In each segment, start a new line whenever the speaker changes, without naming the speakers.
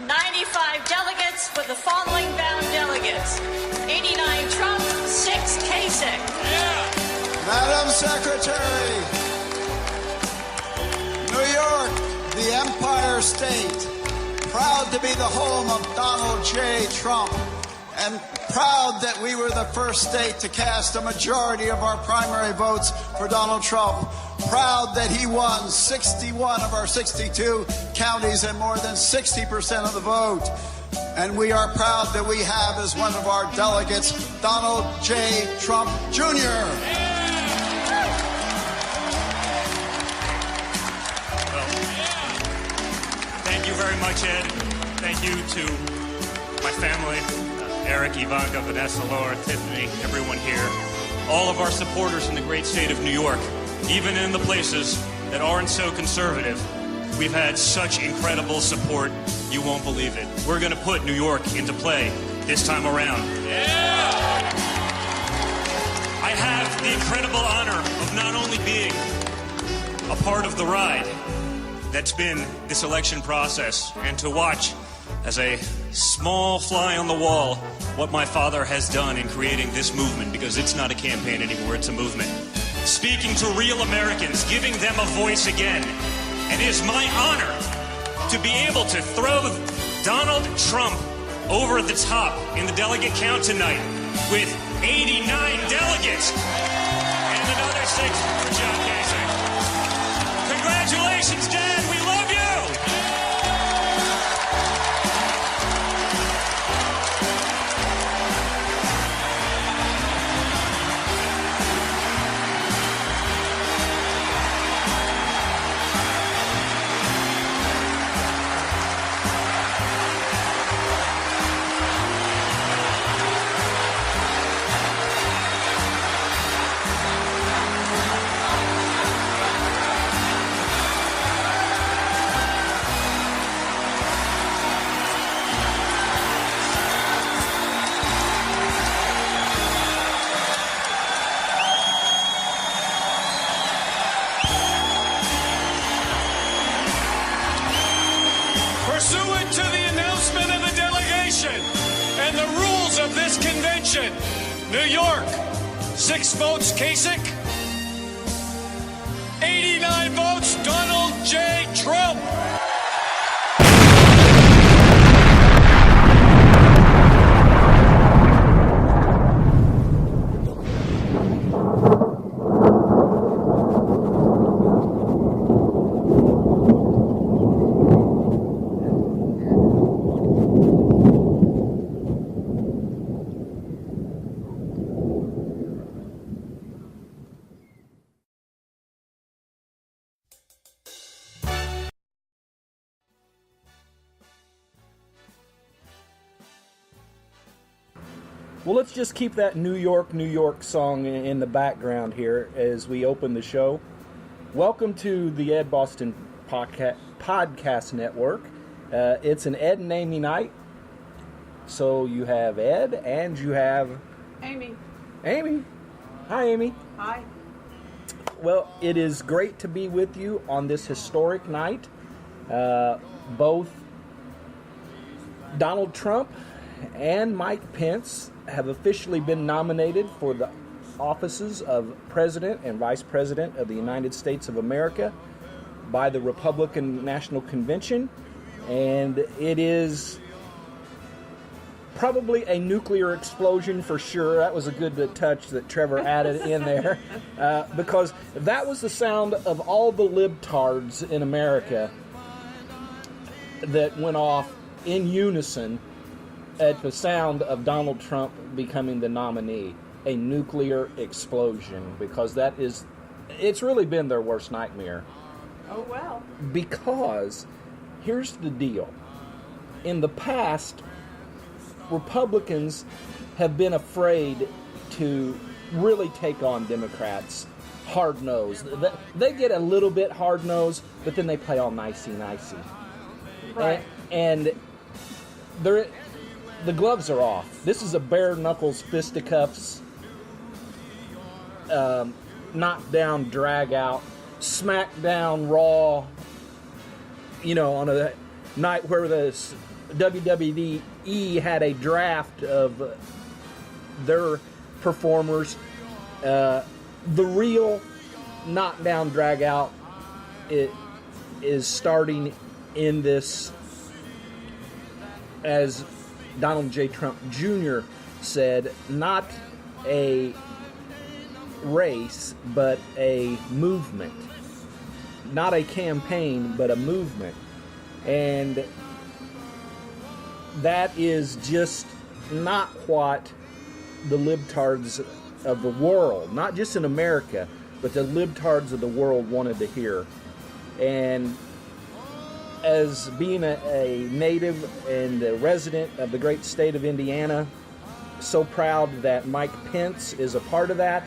95 delegates with the following bound delegates. 89 Trump, 6 Kasich.
Yeah.
Madam Secretary, New York, the Empire State, proud to be the home of Donald J. Trump, and proud that we were the first state to cast a majority of our primary votes for Donald Trump. Proud that he won 61 of our 62 counties and more than 60% of the vote. And we are proud that we have as one of our delegates, Donald J. Trump Jr.
Thank you very much, Ed. Thank you to my family, Eric, Ivanka, Vanessa, Laura, Tiffany, everyone here, all of our supporters in the great state of New York, even in the places that aren't so conservative. We've had such incredible support, you won't believe it. We're going to put New York into play this time around. Yeah! I have the incredible honor of not only being a part of the ride that's been this election process, and to watch as a small fly on the wall what my father has done in creating this movement, because it's not a campaign anymore, it's a movement. Speaking to real Americans, giving them a voice again. And it is my honor to be able to throw Donald Trump over the top in the delegate count tonight with 89 delegates and another 6 for John Kasich. Congratulations, Dad. We love you.
Pursuant to the announcement of the delegation and the rules of this convention, New York, 6 votes Kasich, 89 votes Donald J. Trump.
Well, let's just keep that New York, New York song in the background here as we open the show. Welcome to the Ed Boston Podcast Network. It's an Ed and Amy night. So you have Ed and you have...
Amy.
Amy. Hi, Amy.
Hi.
Well, it is great to be with you on this historic night. Both Donald Trump and Mike Pence have officially been nominated for the offices of President and Vice President of the United States of America by the Republican National Convention. And it is probably a nuclear explosion for sure. That was a good touch that Trevor added in there. Because that was the sound of all the libtards in America that went off in unison at the sound of Donald Trump becoming the nominee. A nuclear explosion, because it's really been their worst nightmare.
Oh, well.
Because here's the deal. In the past, Republicans have been afraid to really take on Democrats hard-nosed. They get a little bit hard-nosed, but then they play all nicey-nicey.
Right.
And the gloves are off. This is a bare-knuckles fisticuffs, knock-down, drag-out, smack-down, raw, on a night where the WWE had a draft of their performers. The real knockdown drag out is starting in this, as Donald J. Trump Jr. said, not a race, but a movement. Not a campaign, but a movement. And that is just not what the libtards of the world, not just in America, but the libtards of the world wanted to hear. And as being a native and a resident of the great state of Indiana, so proud that Mike Pence is a part of that.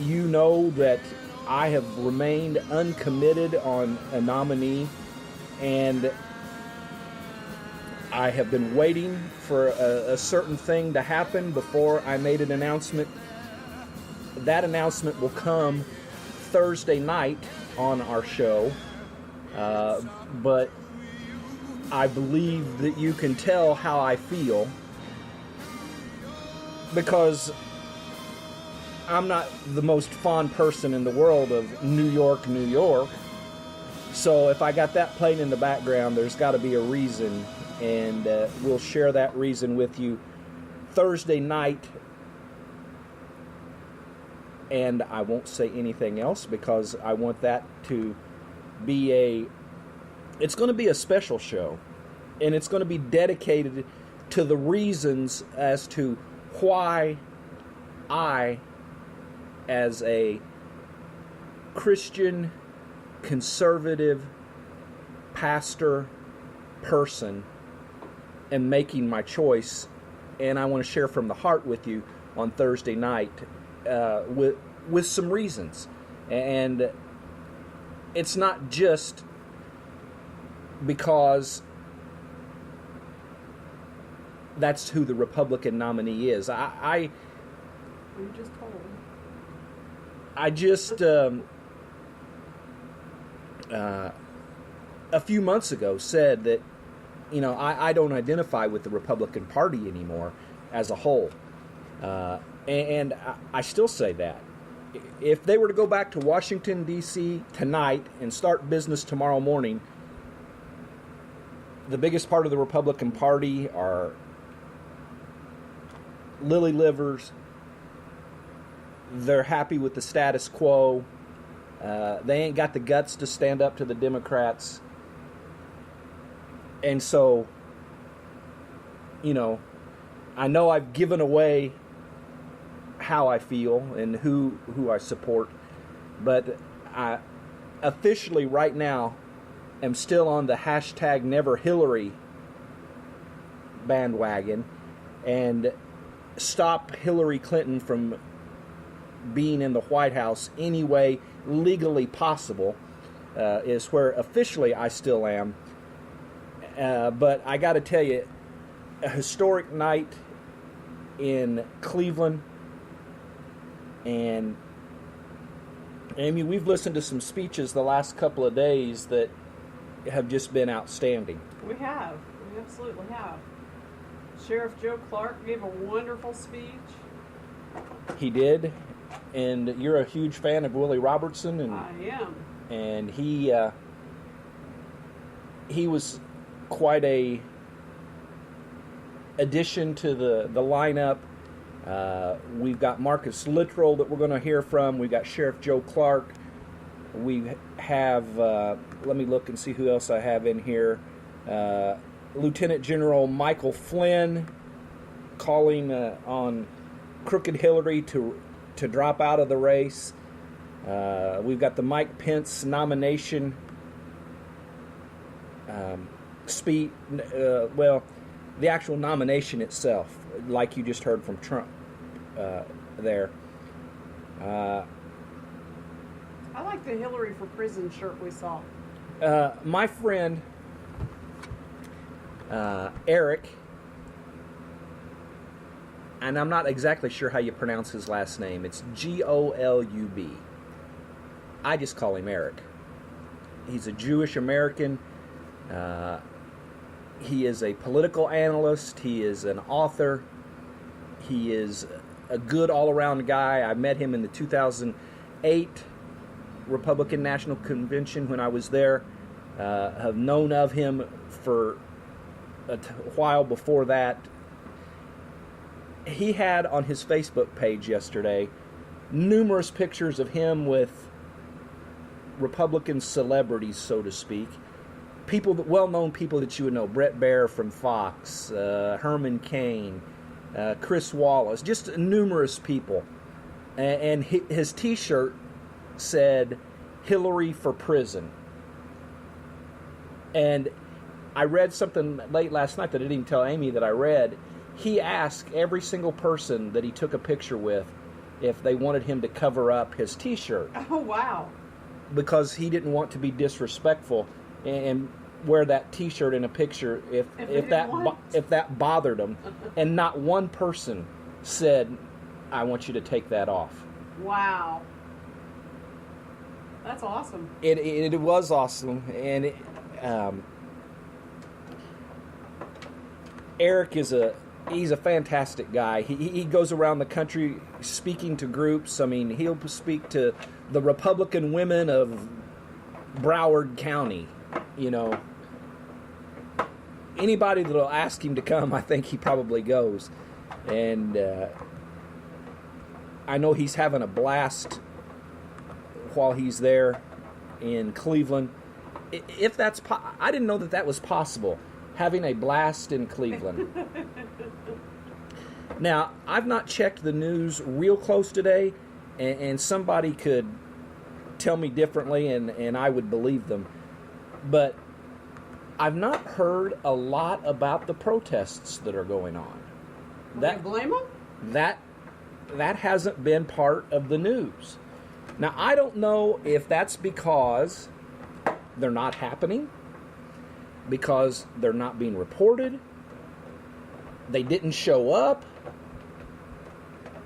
You know that I have remained uncommitted on a nominee, and I have been waiting for a certain thing to happen before I made an announcement. That announcement will come Thursday night on our show, but I believe that you can tell how I feel, because I'm not the most fond person in the world of New York, New York. So if I got that playing in the background, there's got to be a reason, and we'll share that reason with you Thursday night. And I won't say anything else because I want that to be it's going to be a special show, and it's going to be dedicated to the reasons as to why I, as a Christian, conservative, pastor, person, am making my choice, and I want to share from the heart with you on Thursday night with some reasons. And it's not just because that's who the Republican nominee is. I
just told.
A few months ago said that, I don't identify with the Republican Party anymore as a whole. And I still say that. If they were to go back to Washington, D.C. tonight and start business tomorrow morning, the biggest part of the Republican Party are lily livers. They're happy with the status quo. They ain't got the guts to stand up to the Democrats. And so, I know I've given away how I feel and who I support, but I officially right now am still on the hashtag Never Hillary bandwagon, and stop Hillary Clinton from being in the White House any way legally possible, is where officially I still am. But I got to tell you, a historic night in Cleveland. And Amy, we've listened to some speeches the last couple of days that have just been outstanding.
We have. We absolutely have. Sheriff Joe Clark gave a wonderful speech.
He did. And you're a huge fan of Willie Robertson. And
I am.
And he was quite a addition to the lineup. We've got Marcus Luttrell that we're going to hear from. We've got Sheriff Joe Clark. We have, let me look and see who else I have in here. Lieutenant General Michael Flynn calling on Crooked Hillary to drop out of the race. We've got the Mike Pence nomination speech. The actual nomination itself, like you just heard from Trump there.
I like the Hillary for Prison shirt we saw.
My friend Eric, and I'm not exactly sure how you pronounce his last name. It's Golub. I just call him Eric. He's a Jewish American He is a political analyst. He is an author. He is a good all-around guy. I met him in the 2008 Republican National Convention when I was there. Have known of him for a while before that. He had on his Facebook page yesterday numerous pictures of him with Republican celebrities, so to speak. People that well-known people that you would know: Brett Baer from Fox, Herman Cain, Chris Wallace, just numerous people. And his T-shirt said "Hillary for Prison." And I read something late last night that I didn't even tell Amy that I read. He asked every single person that he took a picture with if they wanted him to cover up his T-shirt.
Oh, wow.
Because he didn't want to be disrespectful and wear that T-shirt in a picture if that bothered him. And not one person said, "I want you to take that off."
Wow. That's awesome.
It was awesome. And Eric he's a fantastic guy. He goes around the country speaking to groups. I mean, he'll speak to the Republican women of Broward County. You know, anybody that'll ask him to come, I think he probably goes. And I know he's having a blast while he's there in Cleveland. If that's I didn't know that was possible, having a blast in Cleveland. Now, I've not checked the news real close today, and somebody could tell me differently, and I would believe them. But I've not heard a lot about the protests that are going on.
Do you blame them?
That hasn't been part of the news. Now, I don't know if that's because they're not happening, because they're not being reported, they didn't show up.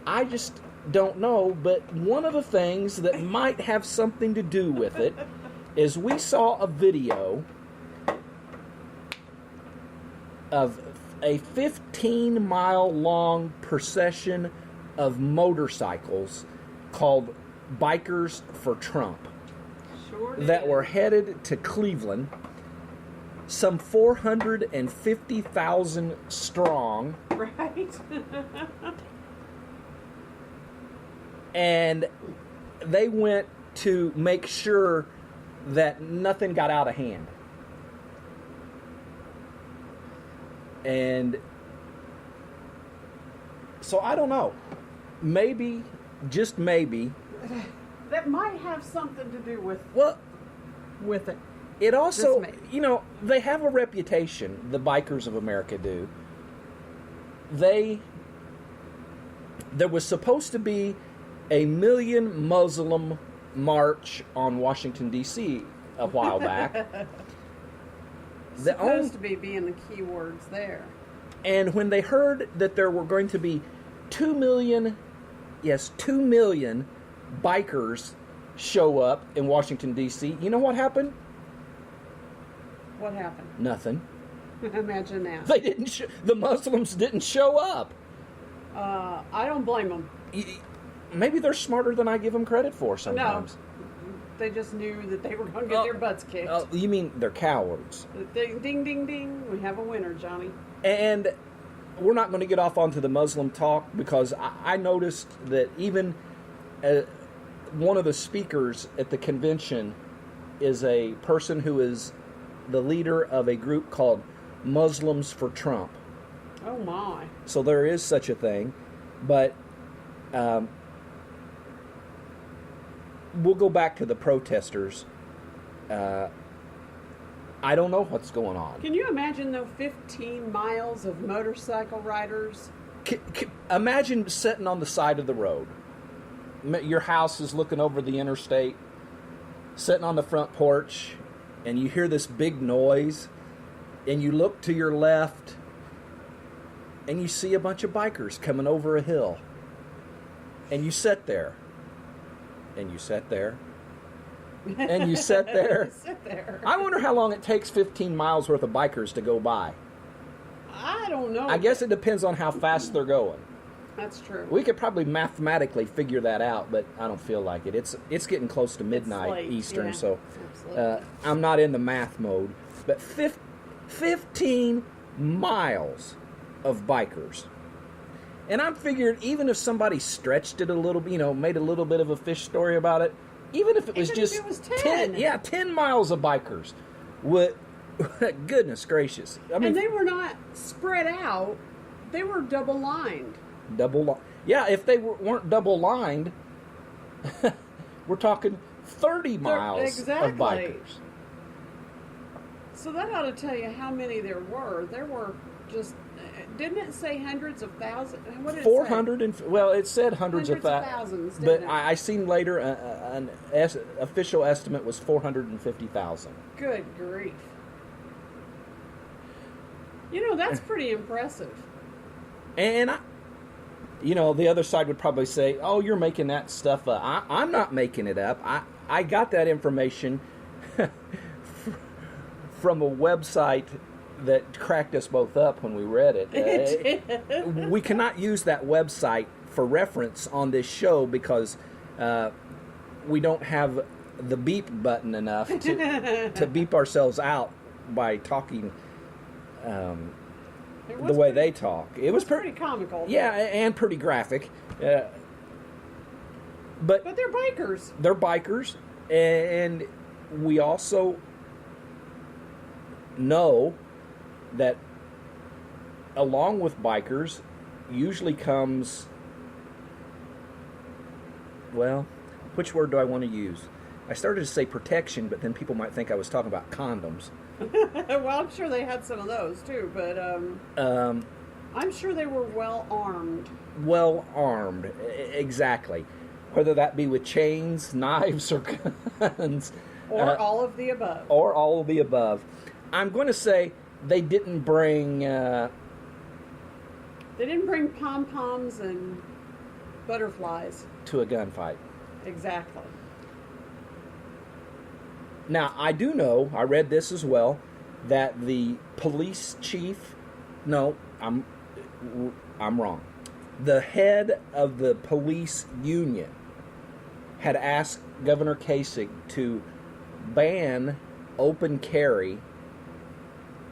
I just don't know, but one of the things that might have something to do with it is we saw a video of a 15-mile-long procession of motorcycles called Bikers for Trump that were headed to Cleveland, some 450,000 strong.
Right.
And they went to make sure that nothing got out of hand. And so I don't know. Maybe, just maybe,
that might have something to do with it.
It also, you know, they have a reputation, the Bikers of America do. There was supposed to be a million Muslim march on Washington, D.C. a while back.
Supposed to be being the key words there.
And when they heard that there were going to be 2 million bikers show up in Washington, D.C., you know what happened?
What happened?
Nothing.
Imagine that.
They didn't. The Muslims didn't show up.
I don't blame them.
Maybe they're smarter than I give them credit for sometimes.
No, they just knew that they were going to get their butts kicked.
You mean they're cowards?
Ding, ding, ding, ding. We have a winner, Johnny.
And we're not going to get off onto the Muslim talk, because I noticed that even one of the speakers at the convention is a person who is the leader of a group called Muslims for Trump.
Oh, my.
So there is such a thing. But we'll go back to the protesters. I don't know what's going on.
Can you imagine, though, 15 miles of motorcycle riders?
Imagine sitting on the side of the road. Your house is looking over the interstate, sitting on the front porch, and you hear this big noise, and you look to your left, and you see a bunch of bikers coming over a hill. And you sit there, and you sit there, and you sit there.
Sit there.
I wonder how long it takes 15 miles worth of bikers to go by.
I don't know.
I guess it depends on how fast they're going.
That's true.
We could probably mathematically figure that out, but I don't feel like it. It's getting close to midnight
late,
Eastern,
yeah,
so
absolutely.
I'm not in the math mode. But 15 miles of bikers. And I'm figured even if somebody stretched it a little bit, made a little bit of a fish story about it, even if it was
Even if
just
it was 10.
10 miles of bikers, would, goodness gracious. I mean,
and they were not spread out. They were double lined.
Yeah, if they weren't double lined, we're talking 30 miles
exactly.
of bikers.
So that ought to tell you how many there were. There were just, didn't it say hundreds of thousands? What did it
400
say?
Well, it said hundreds of
thousands,
but
didn't it?
I seen later an official estimate was 450,000.
Good grief. That's pretty impressive.
And the other side would probably say, "Oh, you're making that stuff up." I'm not making it up. I got that information from a website that cracked us both up when we read it. We cannot use that website for reference on this show because we don't have the beep button enough to beep ourselves out by talking the way they talk. It was
pretty comical.
Yeah, and pretty graphic. But
they're bikers.
They're bikers, and we also know that along with bikers usually comes, well, which word do I want to use? I started to say protection, but then people might think I was talking about condoms.
Well, I'm sure they had some of those too, but I'm sure they were well armed.
Well armed, exactly. Whether that be with chains, knives, or guns.
Or all of the above.
Or all of the above. I'm going to say they didn't bring...
They didn't bring pom-poms and butterflies.
To a gunfight.
Exactly.
Now, I do know, I read this as well, that the police chief... No, I'm wrong. The head of the police union had asked Governor Kasich to ban open carry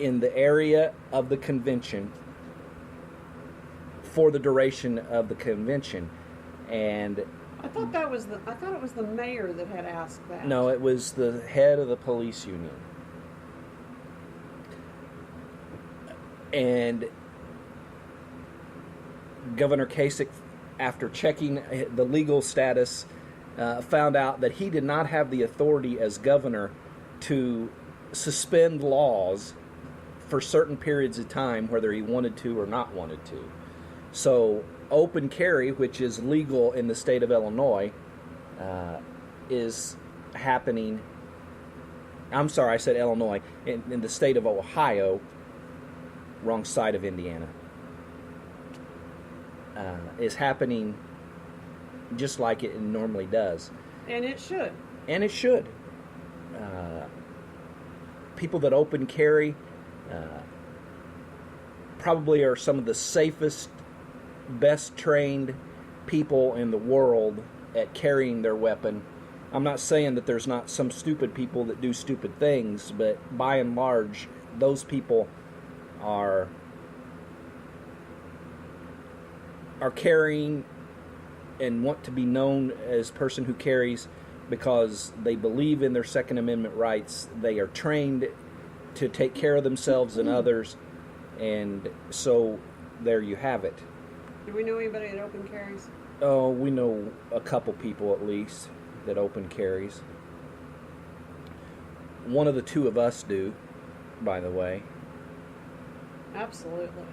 in the area of the convention for the duration of the convention. And
I thought it was the mayor that had asked that.
no, it was the head of the police union. And Governor Kasich, after checking the legal status, found out that he did not have the authority as governor to suspend laws for certain periods of time, whether he wanted to or not wanted to. So open carry, which is legal in the state of Illinois, is happening. I'm sorry, I said Illinois. In the state of Ohio, wrong side of Indiana, is happening just like it normally does.
And it should.
And it should. People that open carry probably are some of the safest, best trained people in the world at carrying their weapon. I'm not saying that there's not some stupid people that do stupid things, but by and large, those people are carrying and want to be known as person who carries because they believe in their Second Amendment rights. They are trained to take care of themselves and others, and so there you have it.
Do we know anybody that open carries?
Oh, we know a couple people at least that open carries. One of the two of us do, by the way.
Absolutely.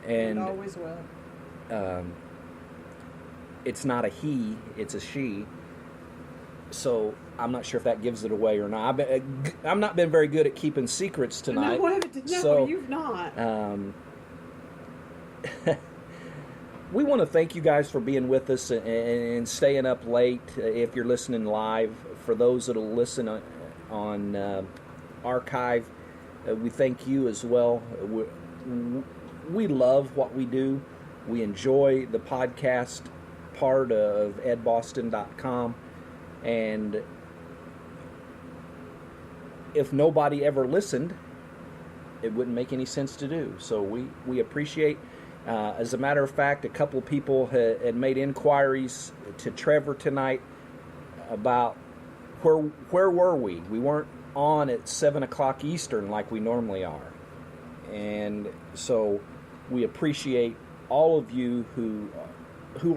And
always will.
It's not a he, it's a she. So I'm not sure if that gives it away or not. I've not been very good at keeping secrets tonight.
No, you've not.
We want to thank you guys for being with us and staying up late if you're listening live for those that will listen on archive, we thank you as well. We love what we do. We enjoy the podcast part of edboston.com, and if nobody ever listened, it wouldn't make any sense to do. So we appreciate. As a matter of fact, a couple people had made inquiries to Trevor tonight about where were we? We weren't on at 7 o'clock Eastern like we normally are. And so we appreciate all of you who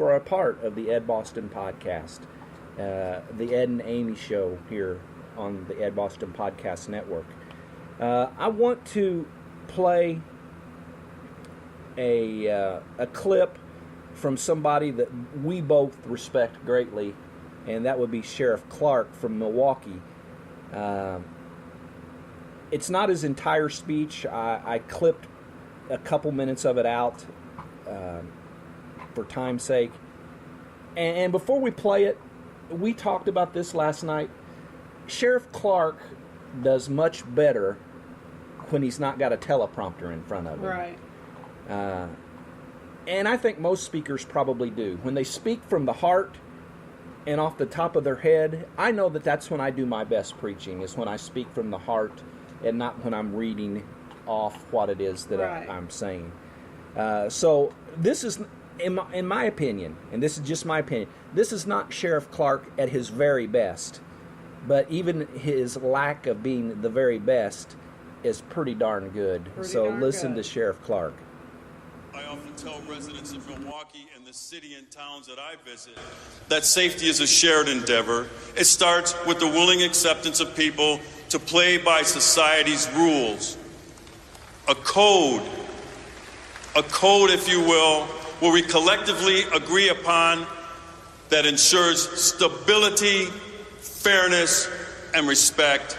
are a part of the Ed Boston podcast, the Ed and Amy show here on the Ed Boston Podcast Network. I want to play a clip from somebody that we both respect greatly, and that would be Sheriff Clark from Milwaukee. It's not his entire speech. I clipped a couple minutes of it out for time's sake. And before we play it, we talked about this last night. Sheriff Clark does much better when he's not got a teleprompter in front of him.
Right.
And I think most speakers probably do. When they speak from the heart and off the top of their head, I know that that's when I do my best preaching, is when I speak from the heart and not when I'm reading off what it is that
Right.
I'm saying. So this is, in my opinion, and this is just my opinion, this is not Sheriff Clark at his very best. But even his lack of being the very best is pretty darn good. So listen to Sheriff Clark.
I often tell residents of Milwaukee and the city and towns that I visit that safety is a shared endeavor. It starts with the willing acceptance of people to play by society's rules. A code, if you will, where we collectively agree upon that ensures stability, fairness, and respect.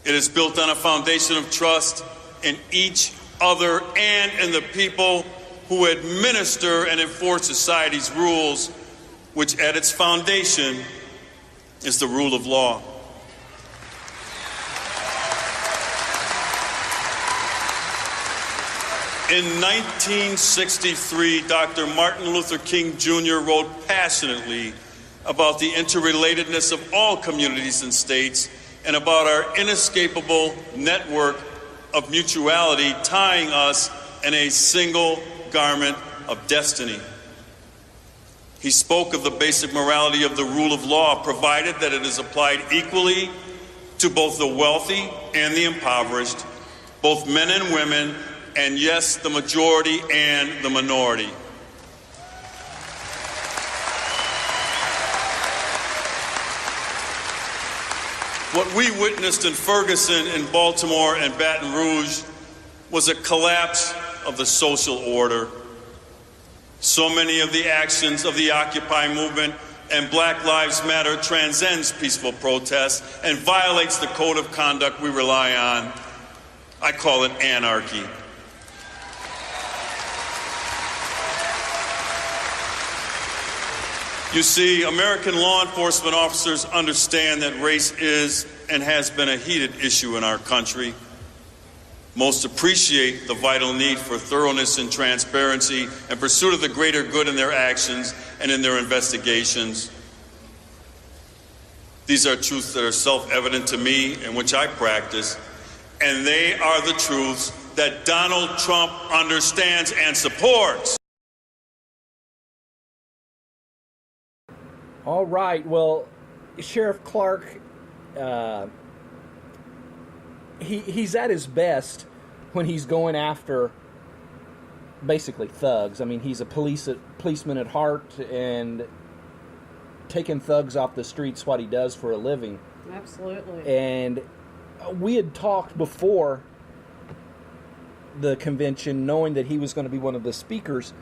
It is built on a foundation of trust in each other and in the people who administer and enforce society's rules, which at its foundation is the rule of law. In 1963, Dr. Martin Luther King Jr. wrote passionately about the interrelatedness of all communities and states and about our inescapable network of mutuality tying us in a single garment of destiny. He spoke of the basic morality of the rule of law, provided that it is applied equally to both the wealthy and the impoverished, both men and women, and yes, the majority and the minority. What we witnessed in Ferguson, in Baltimore, and Baton Rouge was a collapse of the social order. So many of the actions of the Occupy movement and Black Lives Matter transcends peaceful protest and violates the code of conduct we rely on. I call it anarchy. You see, American law enforcement officers understand that race is and has been a heated issue in our country. Most appreciate the vital need for thoroughness and transparency and pursuit of the greater good in their actions and in their investigations. These are truths that are self-evident to me and which I practice, and they are the truths that Donald Trump understands and supports.
All right. Well, Sheriff Clark, he's at his best when he's going after basically thugs. I mean, he's a policeman at heart, and taking thugs off the streets what he does for a living.
Absolutely.
And we had talked before the convention, knowing that he was going to be one of the speakers,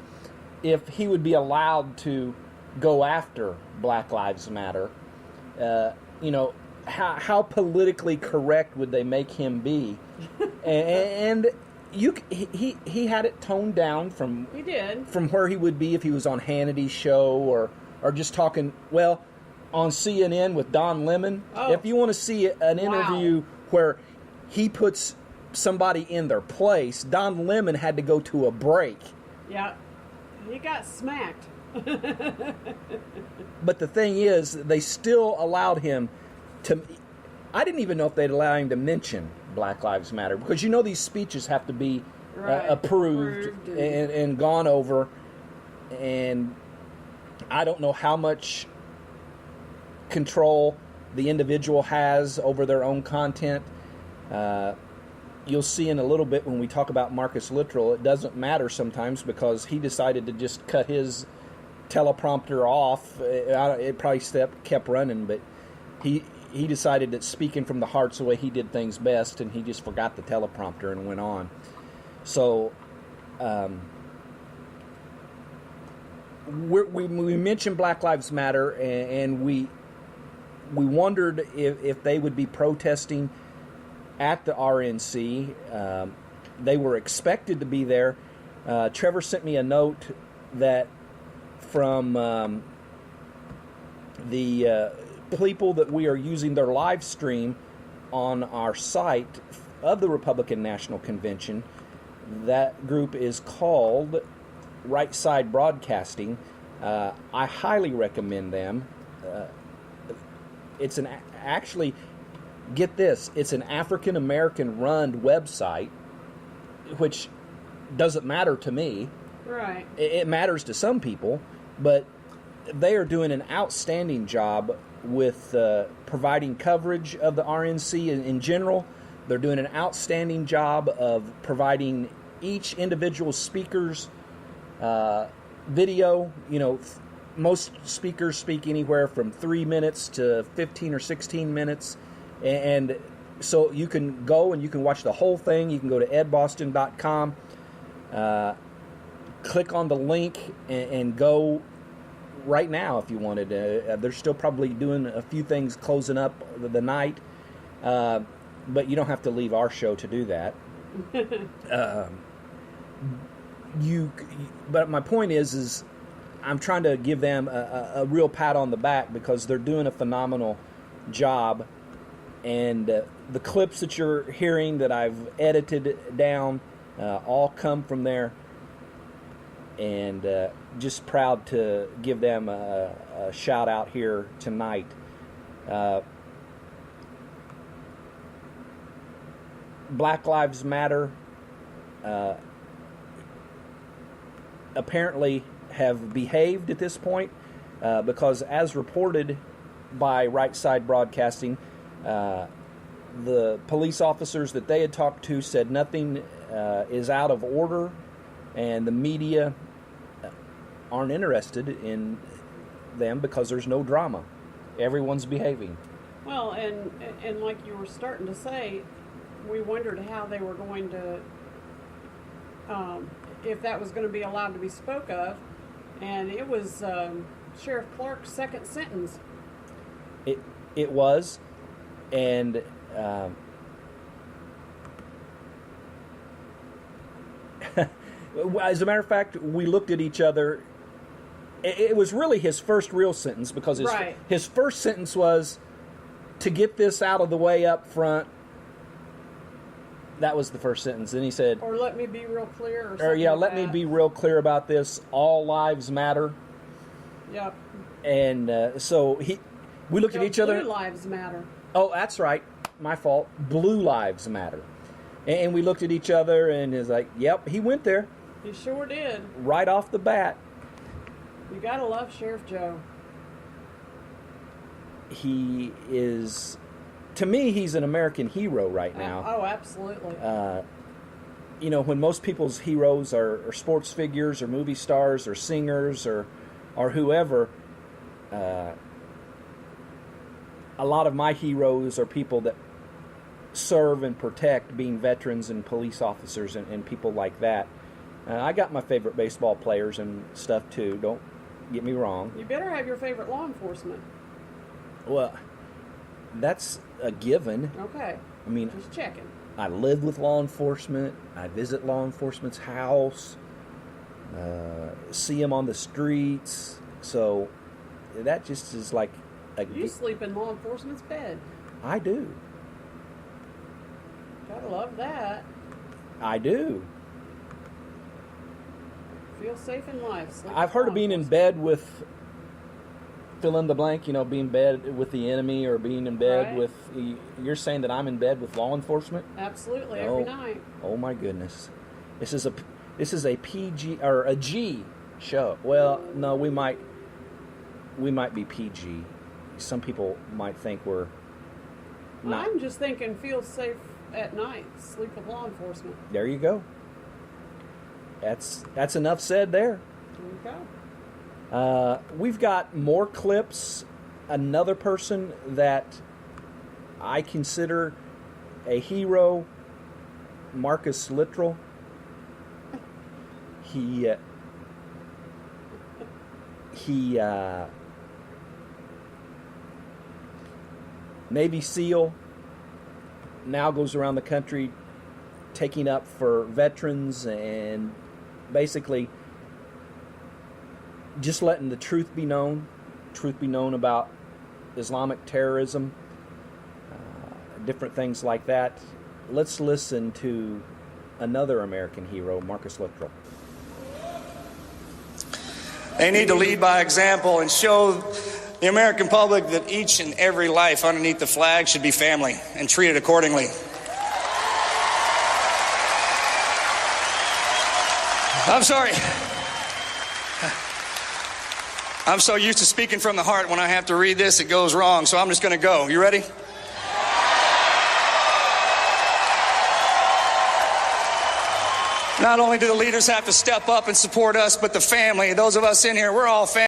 if he would be allowed to go after Black Lives Matter. You know, how politically correct would they make him be? And he had it toned down from
He did.
from where he would be if he was on Hannity's show or just talking. Well, on CNN with Don Lemon.
Oh.
If you want to see an interview where he puts somebody in their place, Don Lemon had to go to a break.
Yeah, he got smacked.
But the thing is, they still allowed him to... I didn't even know if they'd allow him to mention Black Lives Matter, because you know these speeches have to be approved and gone over, and I don't know how much control the individual has over their own content. You'll see in a little bit when we talk about Marcus Luttrell, it doesn't matter sometimes because he decided to just cut his teleprompter off. It probably kept running, but he decided that speaking from the heart's the way he did things best, and he just forgot the teleprompter and went on. So we mentioned Black Lives Matter, and we wondered if they would be protesting at the RNC. They were expected to be there. Trevor sent me a note that from the people that we are using their live stream on our site of the Republican National Convention. That group is called Right Side Broadcasting. I highly recommend them. It's actually, get this, it's an African American run website, which doesn't matter to me.
Right.
It matters to some people, but they are doing an outstanding job with providing coverage of the RNC in general. They're doing an outstanding job of providing each individual speaker's video. You know, most speakers speak anywhere from 3 minutes to 15 or 16 minutes. And so you can go and you can watch the whole thing. You can go to edboston.com, click on the link, and go right now if you wanted. They're still probably doing a few things closing up the night, but you don't have to leave our show to do that. But my point is I'm trying to give them a real pat on the back because they're doing a phenomenal job. And the clips that you're hearing that I've edited down all come from there. And just proud to give them a shout out here tonight. Black Lives Matter apparently have behaved at this point because, as reported by Right Side Broadcasting, the police officers that they had talked to said nothing is out of order, and the media aren't interested in them because there's no drama. Everyone's behaving.
Well, and like you were starting to say, we wondered how they were going to, if that was going to be allowed to be spoke of, and it was Sheriff Clark's second sentence.
It was, and as a matter of fact, we looked at each other. It was really his first real sentence because his first sentence was to get this out of the way up front. That was the first sentence. Then he said,
or let me be real clear.
Let me be real clear about this. All lives matter.
Yep.
And so we looked at each other.
Blue lives matter.
Oh, that's right. My fault. Blue lives matter. And we looked at each other and is like, yep, he went there.
He sure did.
Right off the bat.
You gotta love Sheriff Joe.
He is, to me, he's an American hero right now.
Oh, absolutely.
You know, when most people's heroes are sports figures or movie stars or singers or whoever, a lot of my heroes are people that serve and protect, being veterans and police officers and people like that. I got my favorite baseball players and stuff too, don't get me wrong.
You better have your favorite law enforcement.
Well, that's a given.
Okay.
I mean,
just checking.
I live with law enforcement. I visit law enforcement's house. See them on the streets. So that just is like
You sleep in law enforcement's bed.
I do.
Gotta love that.
I do.
Feel safe in life. Sleep
I've
with
heard
law
of being in
enforcement.
bed with, fill in the blank, you know, being in bed with the enemy or being in bed
Right.
with, you're saying that I'm in bed with law enforcement?
Absolutely, every night.
Oh my goodness. This is a PG, or a G show. Well, no, we might be PG. Some people might think we're not.
I'm just thinking feel safe at night. Sleep with law enforcement.
There you go. That's enough said there.
There you go.
We've got more clips. Another person that I consider a hero, Marcus Luttrell. He Navy SEAL, now goes around the country taking up for veterans and basically just letting the truth be known about Islamic terrorism, different things like that. Let's listen to another American hero, Marcus Luttrell.
They need to lead by example and show the American public that each and every life underneath the flag should be family and treated accordingly. I'm sorry. I'm so used to speaking from the heart. When I have to read this, it goes wrong. So I'm just going to go. You ready? Not only do the leaders have to step up and support us, but the family, those of us in here, we're all family.